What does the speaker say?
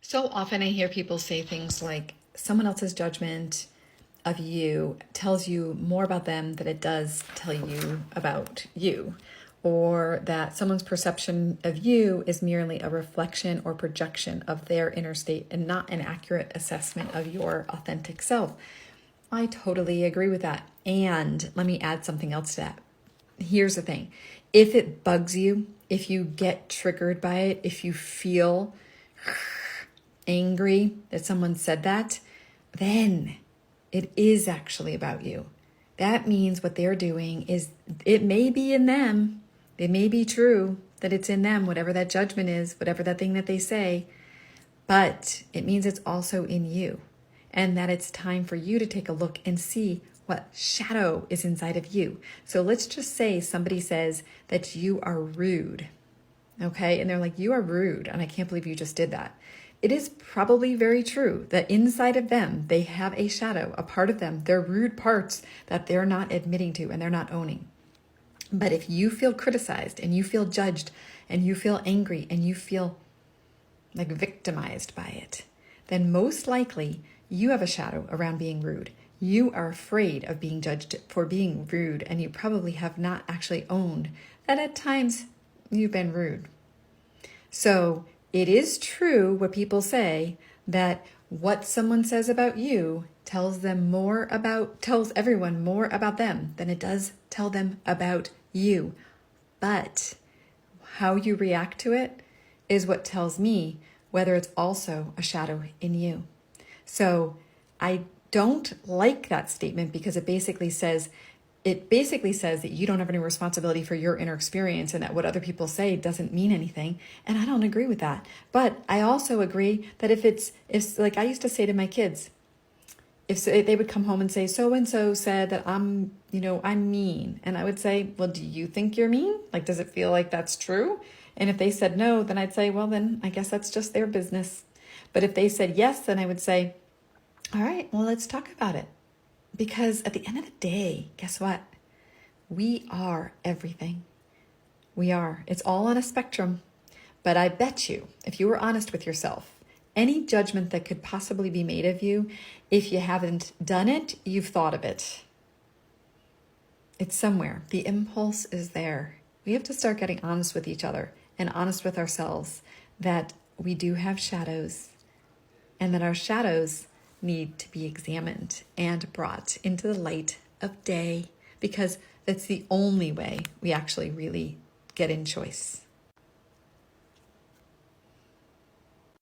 So often I hear people say things like someone else's judgment of you tells you more about them than it does tell you about you, or that someone's perception of you is merely a reflection or projection of their inner state and not an accurate assessment of your authentic self. I totally agree with that. And let me add something else to that. Here's the thing. If it bugs you, if you get triggered by it, if you feel angry that someone said that, then it is actually about you. That means what they're doing is, it may be in them. It may be true that it's in them, whatever that judgment is, whatever that thing that they say, but it means it's also in you, and that it's time for you to take a look and see what shadow is inside of you. So let's just say somebody says that you are rude, okay? And they're like, you are rude, and I can't believe you just did that. It is probably very true that inside of them, they have a shadow, a part of them, their rude parts that they're not admitting to and they're not owning. But if you feel criticized and you feel judged and you feel angry and you feel like victimized by it, then most likely you have a shadow around being rude. You are afraid of being judged for being rude, and you probably have not actually owned that at times you've been rude. So it is true what people say, that what someone says about you tells everyone more about them than it does tell them about you. But how you react to it is what tells me whether it's also a shadow in you. So I don't like that statement, because it basically says that you don't have any responsibility for your inner experience, and that what other people say doesn't mean anything. And I don't agree with that. But I also agree that if like I used to say to my kids, if they would come home and say, so-and-so said that I'm mean. And I would say, well, do you think you're mean? Like, does it feel like that's true? And if they said no, then I'd say, well, then I guess that's just their business. But if they said yes, then I would say, all right, well, let's talk about it. Because at the end of the day, guess what? We are everything. We are. It's all on a spectrum. But I bet you, if you were honest with yourself, any judgment that could possibly be made of you, if you haven't done it, you've thought of it. It's somewhere. The impulse is there. We have to start getting honest with each other and honest with ourselves that we do have shadows, and that our shadows need to be examined and brought into the light of day, because that's the only way we actually really get in choice.